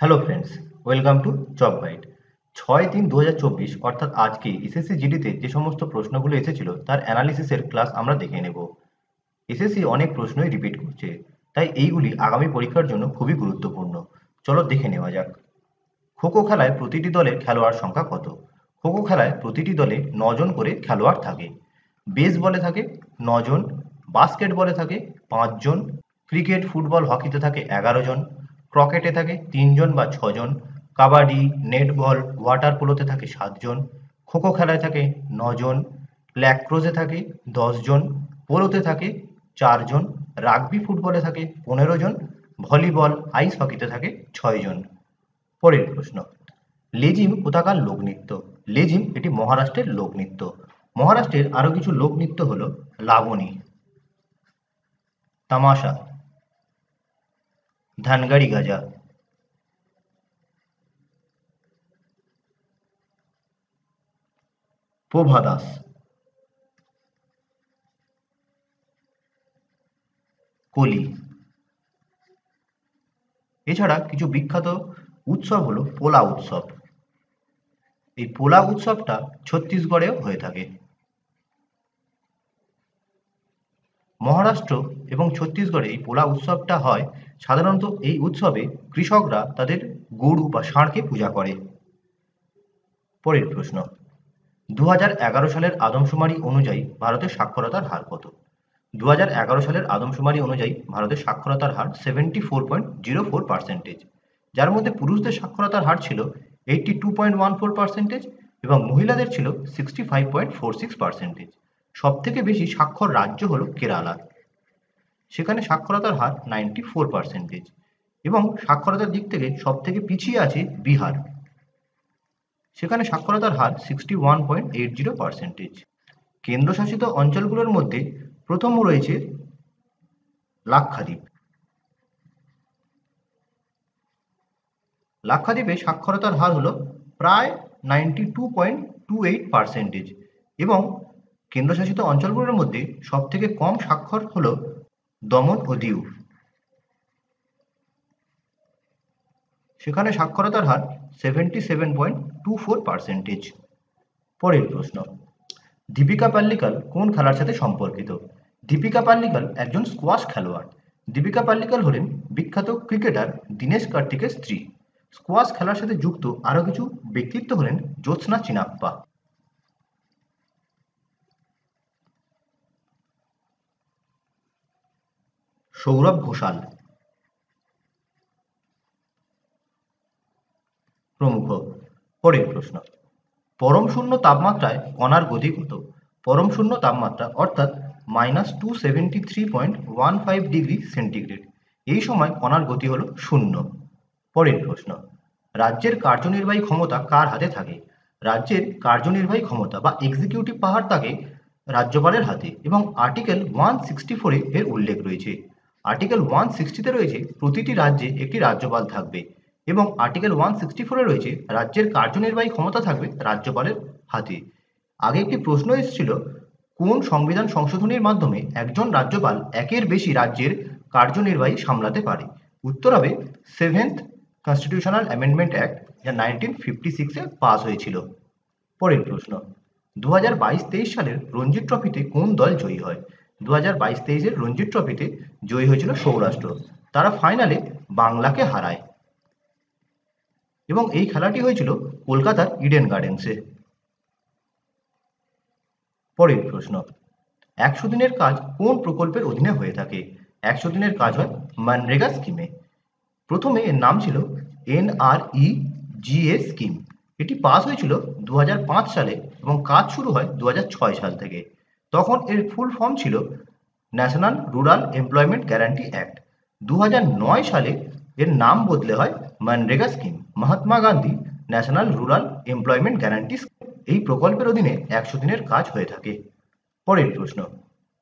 Hello friends, welcome to job guide. 6-3-2024 অর্থাৎ আজকে SSC জিডিতে যে সমস্ত প্রশ্নগুলো এসেছিল তার অ্যানালিসিসের ক্লাস আমরা দেখে নেব। এসএসসি অনেক প্রশ্নই রিপিট করছে, তাই এইগুলি আগামী পরীক্ষার জন্য খুবই গুরুত্বপূর্ণ। চলো দেখে নেওয়া যাক। খোখো খেলায় প্রতিটি দলের খেলোয়াড় সংখ্যা কত? খোখো খেলায় প্রতিটি দলে 9 জন করে খেলোয়াড় থাকে। বেসবলে থাকে 9 জন, বাস্কেটবলে থাকে 5 জন, ক্রিকেট, ফুটবল, হকিতে থাকে 11 জন, ক্রিকেটে থাকে 3 জন বা 6 জন, কাবাডি, নেটবল, ওয়াটার পোলোতে থাকে 7 জন, খোখো খেলায় থাকে 9 জন, ল্যাক্রোসে থাকে 10 জন, পোলোতে থাকে 4 জন, রাগবি ফুটবলে থাকে 15 জন, ভলিবল, আইস হকিতে থাকে 6 জন। পরের প্রশ্ন, লেজিম কোথাকার লোকনৃত্য? লেজিম এটি মহারাষ্ট্রের লোকনৃত্য। মহারাষ্ট্রের আরও কিছু লোকনৃত্য হল লাবণী, তামাশা, ধানগাড়ি গাজা, প্রভা দাস, কলি। এছাড়া কিছু বিখ্যাত উৎসব হলো পোলা উৎসব। এই পোলা উৎসবটা ছত্তিশগড়েও হয়ে থাকে। মহারাষ্ট্র এবং ছত্তিশগড়ে এই পোলা উৎসবটা হয়। সাধারণত এই উৎসবে কৃষকরা তাদের গরু বা ষাঁড়কে পূজা করে। পরের প্রশ্ন, 2011 সালের আদমশুমারি অনুযায়ী ভারতের সাক্ষরতার হার কত? 2011 সালের আদমশুমারি অনুযায়ী ভারতের সাক্ষরতার হার 74.04%, যার মধ্যে পুরুষদের সাক্ষরতার হার ছিল 82.14% এবং মহিলাদের ছিল 65.46%। সব থেকে বেশি সাক্ষর রাজ্য হল কেরালা, সেখানে সাক্ষরতার হার 94%, এবং সাক্ষরতার দিক থেকে সব থেকে পিছিয়ে আছে বিহার, সেখানে সাক্ষরতার হার 61.80%। কেন্দ্রশাসিত অঞ্চলগুলোর মধ্যে প্রথম রয়েছে লাক্ষাদ্বীপ। লাক্ষাদ্বীপে সাক্ষরতার হার হল প্রায় 92.28%, এবং কেন্দ্রশাসিত অঞ্চলগুলোর মধ্যে সব থেকে কম স্বাক্ষর হল দমন ও দিউ, সেখানে সাক্ষরতার হার 77.24%। পরের প্রশ্ন, দীপিকা পাল্লিকাল কোন খেলার সাথে সম্পর্কিত? দীপিকা পাল্লিকাল একজন স্কোয়াশ খেলোয়াড়। দীপিকা পাল্লিকাল হলেন বিখ্যাত ক্রিকেটার দীনেশ কার্তিকের স্ত্রী। স্কোয়াশ খেলার সাথে যুক্ত আরও কিছু ব্যক্তিত্ব হলেন জ্যোৎস্না চিনাপ্পা, সৌরভ ঘোষাল প্রমুখ। পরের প্রশ্ন, পরম শূন্য তাপমাত্রায় কণার গতি কত? পরম শূন্য তাপমাত্রা অর্থাৎ -273.15 ডিগ্রি সেন্টিগ্রেড, এই সময় কণার গতি হল 0। পরের প্রশ্ন, রাজ্যের কার্যনির্বাহী ক্ষমতা কার হাতে থাকে? রাজ্যের কার্যনির্বাহী ক্ষমতা বা এক্সিকিউটিভ পাওয়ার থাকে রাজ্যপালের হাতে, এবং আর্টিকেল 164 এর উল্লেখ রয়েছে। আর্টিকেল 160-তে রয়েছে প্রতিটি রাজ্যে একটি রাজ্যপাল থাকবে, এবং আর্টিকেল 164-এ রয়েছে রাজ্যের কার্যনির্বাহী ক্ষমতা থাকবে রাজ্যপালের হাতে। আগে একটি প্রশ্ন এসেছিল, কোন সংবিধান সংশোধনীর মাধ্যমে একজন রাজ্যপাল একের বেশি রাজ্যের কার্যনির্বাহী সামলাতে পারে? উত্তর হবে সেভেন্থ কনস্টিটিউশনাল অ্যামেন্ডমেন্ট অ্যাক্ট, যা 1956-এ পাস হয়েছিল। পরের প্রশ্ন, 2022-23 সালের রঞ্জি ট্রফিতে কোন দল জয়ী হয়? 2022-23-এর রঞ্জি ট্রফিতে জয়ী হয়েছিল সৌরাষ্ট্র। তারা ফাইনালে বাংলাকে হারায়, এবং এই খেলাটি হয়েছিল কলকাতার ইডেন গার্ডেন্সে। পরের প্রশ্ন, 100 দিনের কাজ কোন প্রকল্পের অধীনে হয়ে থাকে? 100 দিনের কাজ হয় মনরেগা স্কিমে। প্রথমে এর নাম ছিল NREGA স্কিম। এটি পাস হয়েছিল 2005 সালে এবং কাজ শুরু হয় 2006 সাল থেকে। তখন এর ফুল ফর্ম ছিল national rural employment guarantee act. 2009 সালে এর নাম বদলে হয় MNREGA scheme, Mahatma Gandhi national rural employment guarantee scheme. এই প্রকল্পের অধীনে 100 দিনের কাজ হয়ে থাকে। পরের প্রশ্ন,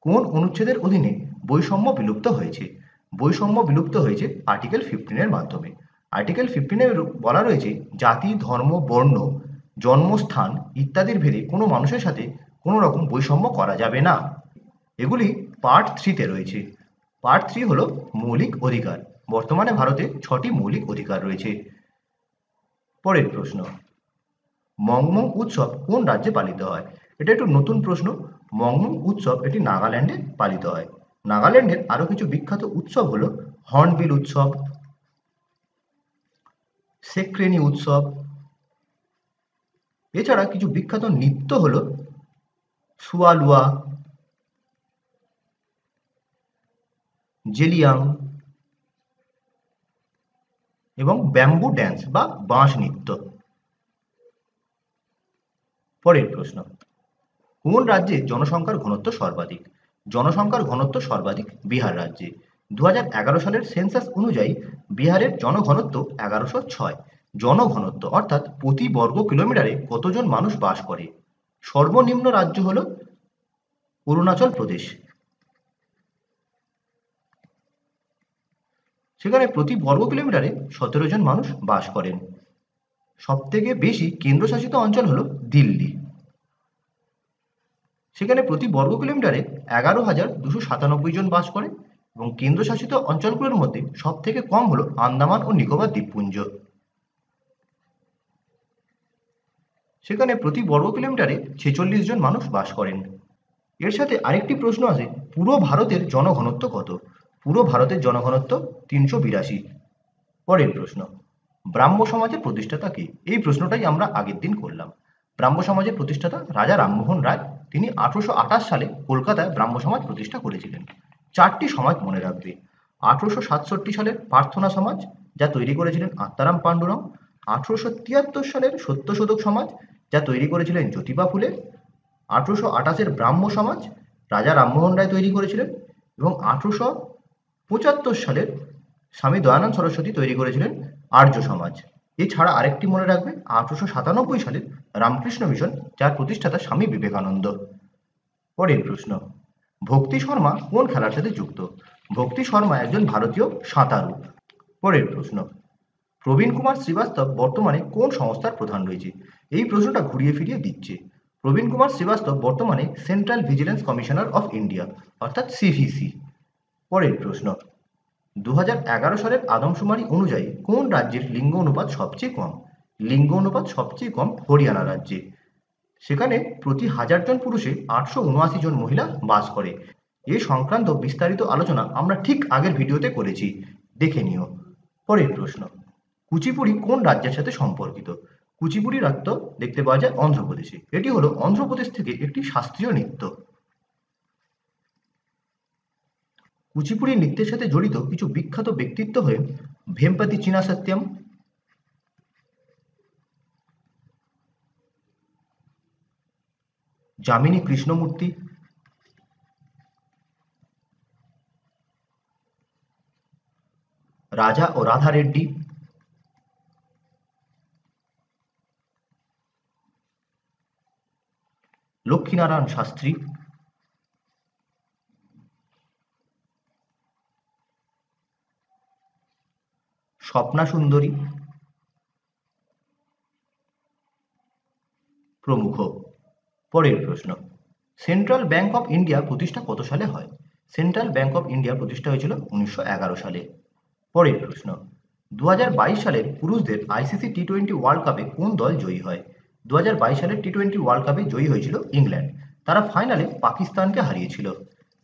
কোন অনুচ্ছেদের অধীনে বৈষম্য বিলুপ্ত হয়েছে? বৈষম্য বিলুপ্ত হয়েছে আর্টিকেল 15-এর মাধ্যমে। আর্টিকেল 15-এ বলা রয়েছে, জাতি, ধর্ম, বর্ণ, জন্মস্থান ইত্যাদির ভেদে কোনো মানুষের সাথে কোনো রকম বৈষম্য করা যাবে না। এগুলি পার্ট 3-তে রয়েছে। পার্ট 3 হলো মৌলিক অধিকার। বর্তমানে ভারতে 6টি মৌলিক অধিকার রয়েছে। পরের প্রশ্ন, মংমং উৎসব কোন রাজ্যে পালিত হয়? এটা একটু নতুন প্রশ্ন। মংমং উৎসব এটি নাগাল্যান্ডে পালিত হয়। নাগাল্যান্ডের আরো কিছু বিখ্যাত উৎসব হলো হর্নবিল উৎসব, সেক্রেনি উৎসব, এছাড়া কিছু বিখ্যাত নৃত্য হলো সুয়ালুয়া, জেলিয়াং এবং ব্যাম্বু ড্যান্স বা বাঁশ নৃত্য। পরের প্রশ্ন, কোন রাজ্যে জনসংখ্যার ঘনত্ব সর্বাধিক? জনসংখ্যার ঘনত্ব সর্বাধিক বিহার রাজ্যে। 2011 সালের সেন্সাস অনুযায়ী বিহারের জনঘনত্ব 1106। জনঘনত্ব অর্থাৎ প্রতি বর্গ কিলোমিটারে কতজন মানুষ বাস করে? সর্বনিম্ন রাজ্য হল অরুণাচল প্রদেশ, সেখানে প্রতি বর্গ কিলোমিটারে 17 জন মানুষ বাস করেন। সবথেকে বেশি কেন্দ্রশাসিত অঞ্চল হল দিল্লি, সেখানে প্রতি বর্গ কিলোমিটারে 11,297 জন বাস করে এবং কেন্দ্রশাসিত অঞ্চলগুলোর মধ্যে সব থেকে কম হলো আন্দামান ও নিকোবর দ্বীপপুঞ্জ, সেখানে প্রতি বর্গ কিলোমিটারে 46 জন মানুষ বাস করেন। এর সাথে আরেকটি প্রশ্ন আছে, পুরো ভারতের জনঘনত্ব কত? পুরো ভারতের জনঘনত্ব 382। পরের প্রশ্ন, ব্রাহ্ম সমাজের প্রতিষ্ঠাতা কে? এই প্রশ্নটাই আমরা আগের দিন করলাম। ব্রাহ্ম সমাজের প্রতিষ্ঠাতা রাজা রামমোহন রায়। তিনি 1828 সালে কলকাতায় ব্রাহ্ম সমাজ প্রতিষ্ঠা করেছিলেন। চারটি সমাজ মনে রাখবে। 1867 সালের প্রার্থনা সমাজ, যা তৈরি করেছিলেন আত্মারাম পাণ্ডুরং। 1873 সালের সত্যশোধক সমাজ, যা তৈরি করেছিলেন জ্যোতিবা ফুলে। 1828-এর ব্রাহ্ম সমাজ রাজা রামমোহন রায় তৈরি করেছিলেন এবং 1875 সালের স্বামী দয়ানন্দ সরস্বতী তৈরি করেছিলেন আর্য সমাজ। এছাড়া আরেকটি মনে রাখবে, 1897 সালের রামকৃষ্ণ মিশন, যার প্রতিষ্ঠাতা স্বামী বিবেকানন্দ। পরের প্রশ্ন, ভক্তি শর্মা কোন খেলার সাথে যুক্ত? ভক্তি শর্মা একজন ভারতীয় সাঁতারু। পরের প্রশ্ন, প্রবীণ কুমার শ্রীবাস্তব বর্তমানে কোন সংস্থার প্রধান রয়েছে? এই প্রশ্নটা ঘুরিয়ে ফিরিয়ে দিচ্ছে। প্রবীণ কুমার শ্রীবাস্তব বর্তমানে central vigilance commissioner of India অর্থাৎ সিভিসি। পরের প্রশ্ন, 2011 সালের আদমশুমারি অনুযায়ী কোন রাজ্যের লিঙ্গ অনুপাত সবচেয়ে কম? লিঙ্গ অনুপাত সবচেয়ে কম হরিয়ানা রাজ্যে, সেখানে প্রতি 1000 জন পুরুষে 879 জন মহিলা বাস করে। এ সংক্রান্ত বিস্তারিত আলোচনা আমরা ঠিক আগের ভিডিওতে করেছি, দেখে নিও। পরের প্রশ্ন, কুচিপুড়ি কোন রাজ্যের সাথে সম্পর্কিত? কুচিপুড়ি রাজ্য দেখতে পাওয়া যায় অন্ধ্রপ্রদেশে। এটি হলো অন্ধ্রপ্রদেশ থেকে একটি শাস্ত্রীয় নৃত্য। কুচিপুড়ি নৃত্যের সাথে জড়িত কিছু বিখ্যাত ব্যক্তিত্ব হয়ে ভেমপাতি চীনা সত্যম, যামিনী কৃষ্ণমূর্তি, রাজা ও রাধা রেড্ডি, লক্ষ্মীনারায়ণ শাস্ত্রী, স্বপ্না সুন্দরী প্রমুখ। পরের প্রশ্ন, সেন্ট্রাল ব্যাংক অফ ইন্ডিয়া প্রতিষ্ঠা কত সালে হয়? সেন্ট্রাল ব্যাংক অফ ইন্ডিয়া প্রতিষ্ঠা হয়েছিল 1911 সালে। পরের প্রশ্ন, 2022 সালের পুরুষদের আইসিসি টি-20 ওয়ার্ল্ড কাপে কোন দল জয়ী হয়? 2022 সালের টি-20 ওয়ার্ল্ড কাপে জয়ী হয়েছিল ইংল্যান্ড। তারা ফাইনালে পাকিস্তানকে হারিয়েছিল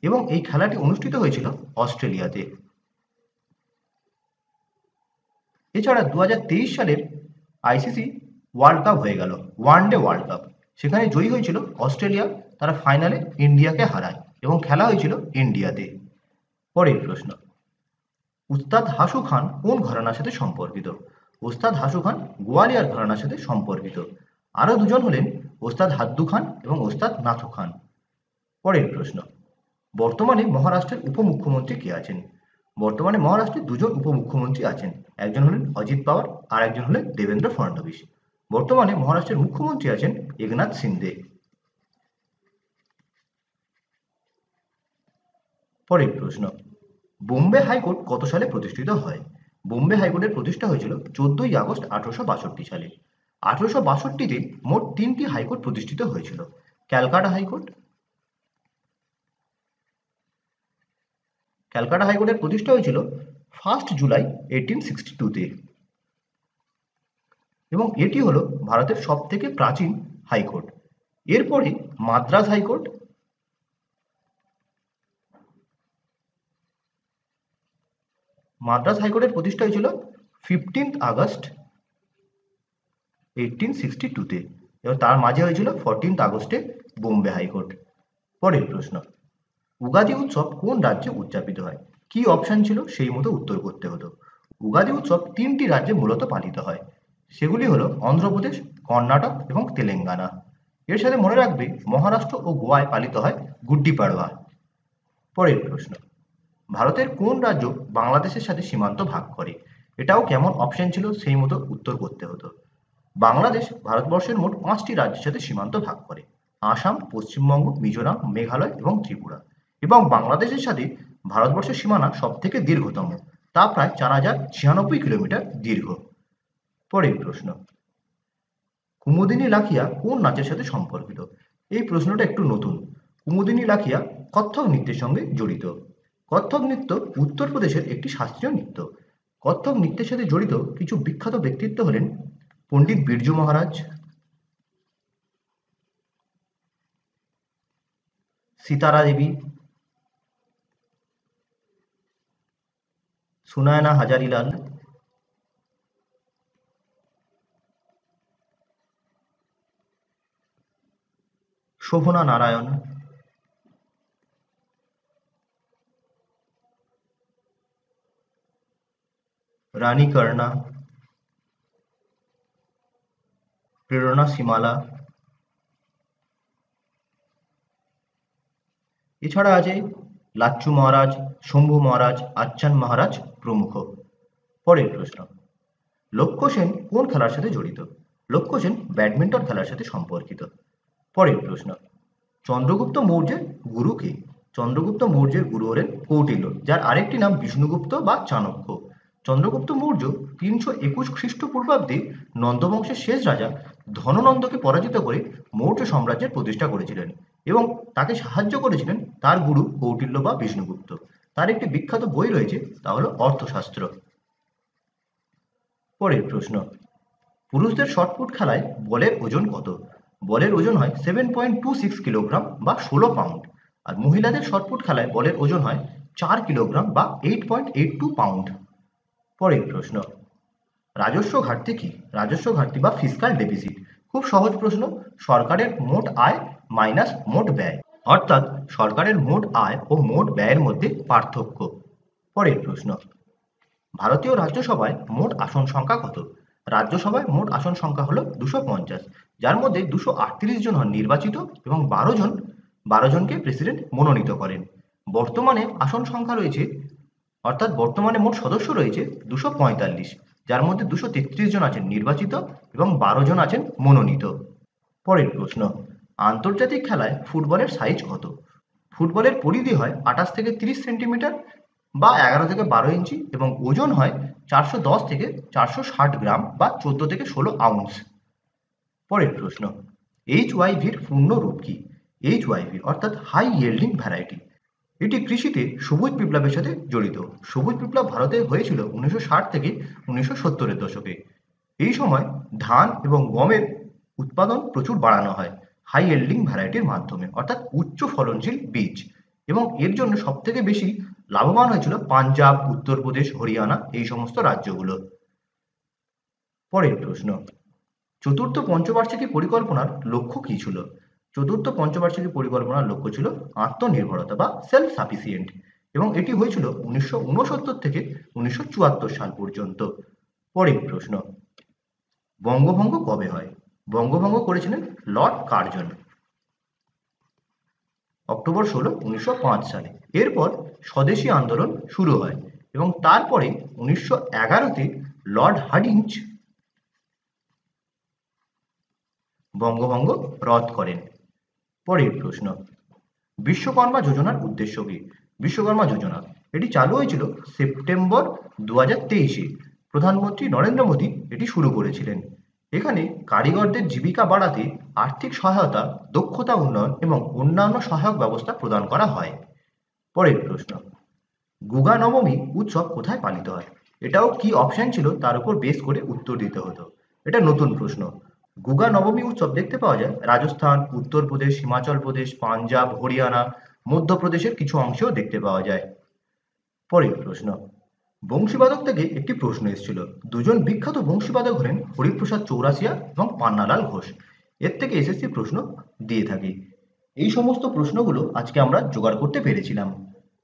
এবং এই খেলাটি অনুষ্ঠিত হয়েছিল অস্ট্রেলিয়াতে। এছাড়া 2023 সালের আইসিসি ওয়ার্ল্ড কাপ হয়ে গেল, ওয়ানডে ওয়ার্ল্ড কাপ, সেখানে জয়ী হয়েছিল অস্ট্রেলিয়া। তারা ফাইনালে ইন্ডিয়াকে হারায় এবং খেলা হয়েছিল ইন্ডিয়াতে। পরের প্রশ্ন, উস্তাদ হাসু খান কোন ঘরানার সাথে সম্পর্কিত? উস্তাদ হাসু খান গোয়ালিয়র ঘরানার সাথে সম্পর্কিত। আরও দুজন হলেন ওস্তাদ হাদ্দু খান এবং ওস্তাদ নাথু খান। পরের প্রশ্ন, বর্তমানে মহারাষ্ট্রের উপমুখ্যমন্ত্রী কে আছেন? বর্তমানে মহারাষ্ট্রে দুজন উপমুখ্যমন্ত্রী আছেন, একজন হলেন অজিত পাওয়ার আর একজন হলেন দেবেন্দ্র ফডনবিস। বর্তমানে মহারাষ্ট্রের মুখ্যমন্ত্রী আছেন একনাথ শিন্দে। পরের প্রশ্ন, বোম্বে হাইকোর্ট কত সালে প্রতিষ্ঠিত হয়? বোম্বে হাইকোর্টের প্রতিষ্ঠা হয়েছিল 14ই আগস্ট 1862 সালে। 1862-তে মোট 3টি হাইকোর্ট প্রতিষ্ঠিত হয়েছিল। ক্যালকাটা হাইকোর্ট, ক্যালকাটা হাইকোর্টের প্রতিষ্ঠা হয়েছিল 1 জুলাই 1862-তে। এবং এটি হলো ভারতের সবথেকে প্রাচীন হাইকোর্ট। এরপরে মাদ্রাজ হাইকোর্ট। মাদ্রাজ হাইকোর্টের প্রতিষ্ঠা হয়েছিল 15th আগস্ট 1862-তে এবং তার মাঝে হয়েছিল 14th আগস্টে বোম্বে হাইকোর্ট। পরের প্রশ্ন, উগাদি উৎসব কোন রাজ্যে উদযাপিত হয়? কি অপশন ছিল সেই মতো উত্তর করতে হতো। উগাদি উৎসব 3টি রাজ্যে মূলত পালিত হয়, সেগুলি হলো অন্ধ্রপ্রদেশ, কর্ণাটক এবং তেলেঙ্গানা। এর সাথে মনে রাখবে মহারাষ্ট্র ও গোয়ায় পালিত হয় গুড্ডি পাড়ওয়া। পরের প্রশ্ন, ভারতের কোন রাজ্য বাংলাদেশের সাথে সীমান্ত ভাগ করে? এটাও কেমন অপশন ছিল সেই মতো উত্তর করতে হতো। বাংলাদেশ ভারতবর্ষের মোট 5টি রাজ্যের সাথে সীমান্ত ভাগ করে: আসাম, পশ্চিমবঙ্গ, মিজোরাম, মেঘালয় এবং ত্রিপুরা। এবং বাংলাদেশের সাথে ভারতবর্ষের সীমানা সব থেকে দীর্ঘতম, তা প্রায় 4096 কিলোমিটার দীর্ঘ। পরের প্রশ্ন, কুমুদিনী লাখিয়া কোন নাচের সাথে সম্পর্কিত? এই প্রশ্নটা একটু নতুন। কুমুদিনী লাখিয়া কত্থক নৃত্যের সঙ্গে জড়িত। কত্থক নৃত্য উত্তরপ্রদেশের একটি শাস্ত্রীয় নৃত্য। কত্থক নৃত্যের সাথে জড়িত কিছু বিখ্যাত ব্যক্তিত্ব হলেন পণ্ডিত বিরজু মহারাজ, সিতারা দেবী, সুনয়না হাজারিলাল, শোভনা নারায়ণ, রানী কর্ণা, প্রেরণা সীমালা। এছাড়া আছে লাচ্চু মহারাজ, শম্ভু মহারাজ, আচ্চান মহারাজ প্রমুখ। পরের প্রশ্ন, লক্ষ্য সেন কোন খেলার সাথে জড়িত? লক্ষ্য সেন ব্যাডমিন্টন খেলার সাথে সম্পর্কিত। পরের প্রশ্ন, চন্দ্রগুপ্ত মৌর্যের গুরু কে? চন্দ্রগুপ্ত মৌর্যের গুরু হলেন কৌটিল্য, যার আরেকটি নাম বিষ্ণুগুপ্ত বা চাণক্য। চন্দ্রগুপ্ত মৌর্য 321 খ্রিস্টপূর্বাব্দে নন্দবংশের শেষ রাজা ধননন্দকে পরাজিত করে মৌর্য সাম্রাজ্যের প্রতিষ্ঠা করেছিলেন এবং তাকে সাহায্য করেছিলেন তার গুরু কৌটিল্য বা বিষ্ণুগুপ্ত। তার একটি বিখ্যাত বই রয়েছে, তা হলো অর্থশাস্ত্র। পরের প্রশ্ন, পুরুষদের শটপুট খেলায় বলের ওজন কত? বলের ওজন হয় 7.26 কিলোগ্রাম বা 16 পাউন্ড। আর মহিলাদের শটপুট খেলায় বলের ওজন হয় 4 কিলোগ্রাম বা 8.82 পাউন্ড। পরের প্রশ্ন, রাজস্ব ঘাটতি কি? রাজস্ব ঘাটতি বা ফিসকাল ডেফিসিট খুব সহজ প্রশ্ন। সরকারের মোট আয় মাইনাস মোট ব্যয়, অর্থাৎ সরকারের মোট আয় ও মোট ব্যয়ের মধ্যে পার্থক্য। পরের প্রশ্ন, ভারতীয় রাজ্যসভায় মোট আসন সংখ্যা কত? রাজ্যসভায় মোট আসন সংখ্যা হলো 250, যার মধ্যে 238 জন হন নির্বাচিত এবং 12 জনকে প্রেসিডেন্ট মনোনীত করেন। বর্তমানে আসন সংখ্যা রয়েছে, অর্থাৎ বর্তমানে মোট সদস্য রয়েছে 245, যার মধ্যে 233 জন আছেন নির্বাচিত এবং 12 জন আছেন মনোনীত। পরের প্রশ্ন, আন্তর্জাতিক খেলায় ফুটবলের সাইজ কত? ফুটবলের পরিধি হয় 28 থেকে 30 সেন্টিমিটার বা 11 থেকে 12 ইঞ্চি এবং ওজন হয় 410 থেকে 460 গ্রাম বা 14 থেকে 16 আউন্স। পরের প্রশ্ন, HYV-র পূর্ণ রূপ কি? HYV অর্থাৎ হাই ইয়েল্ডিং ভ্যারাইটি। এটি কৃষিতে সবুজ বিপ্লবের সাথে জড়িত। সবুজ বিপ্লব ভারতে হয়েছিল 1960 থেকে 1970-এর দশকে। এই সময় ধান এবং গমের উৎপাদন প্রচুর বাড়ানো হয় হাই ইয়েল্ডিং ভ্যারাইটির মাধ্যমে, অর্থাৎ উচ্চ ফলনশীল বীজ। এবং এর জন্য সবথেকে বেশি লাভবান হয়েছিল পাঞ্জাব, উত্তরপ্রদেশ, হরিয়ানা এই সমস্ত রাজ্যগুলো। পরের প্রশ্ন, চতুর্থ পঞ্চবার্ষিকী পরিকল্পনার লক্ষ্য কি ছিল? চতুর্থ পঞ্চবার্ষিকী পরিকল্পনার লক্ষ্য ছিল আত্মনির্ভরতা বা সেলফ সাফিসিয়েন্ট এবং এটি হয়েছিল 1969 থেকে 1974 সাল পর্যন্ত। পরের প্রশ্ন, বঙ্গভঙ্গ কবে হয়? বঙ্গভঙ্গ করেছিলেন লর্ড কার্জন, অক্টোবর 16, 1905 সালে। এরপর স্বদেশী আন্দোলন শুরু হয় এবং তারপরে 1911-তে লর্ড হার্ডিঞ্জ বঙ্গভঙ্গ রদ করেন। পরের প্রশ্ন, বিশ্বকর্মা যোজনার উদ্দেশ্য কি? বিশ্বকর্মা যোজনা এটি চালু হয়েছিল সেপ্টেম্বর 2023-এ। প্রধানমন্ত্রী নরেন্দ্র মোদী এটি শুরু করেছিলেন। এখানে কারিগরদের জীবিকা বাড়াতে আর্থিক সহায়তা, দক্ষতা উন্নয়ন এবং অন্যান্য সহায়ক ব্যবস্থা প্রদান করা হয়। পরের প্রশ্ন, গুগা নবমী উৎসব কোথায় পালিত হয়? এটাও কি অপশন ছিল তার উপর বেস করে উত্তর দিতে হতো। এটা নতুন প্রশ্ন। গুগা নবমী উৎসব দেখতে পাওয়া যায় রাজস্থান, উত্তরপ্রদেশ, হিমাচল প্রদেশ, পাঞ্জাব, হরিয়ানা, মধ্যপ্রদেশের কিছু অংশেও দেখতে পাওয়া যায়। পরের প্রশ্ন, বংশীবাদক থেকে একটি প্রশ্ন এসেছিল। দুজন বিখ্যাত বংশীবাদক হলেন হরিপ্রসাদ চৌরাসিয়া এবং পান্নালাল ঘোষ। এর থেকে এসএসসি প্রশ্ন দিয়ে থাকি। এই সমস্ত প্রশ্নগুলো আজকে আমরা জোগাড় করতে পেরেছিলাম।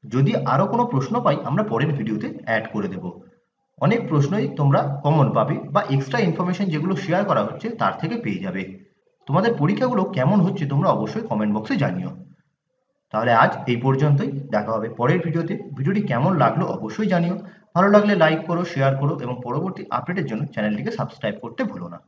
যদি আরও কোনো প্রশ্ন পাই আমরা পরের ভিডিওতে অ্যাড করে দেব। অনেক প্রশ্নই তোমরা কমন পাবে বা এক্সট্রা ইনফরমেশন যেগুলো শেয়ার করা হচ্ছে তার থেকে পেয়ে যাবে। তোমাদের পরীক্ষাগুলো কেমন হচ্ছে তোমরা অবশ্যই কমেন্ট বক্সে জানিও। তাহলে আজ এই পর্যন্তই, দেখা হবে পরের ভিডিওতে। ভিডিওটি কেমন লাগলো অবশ্যই জানিও। ভালো লাগলে লাইক করো, শেয়ার করো এবং পরবর্তী আপডেটের জন্য চ্যানেলটিকে সাবস্ক্রাইব করতে ভুলো না।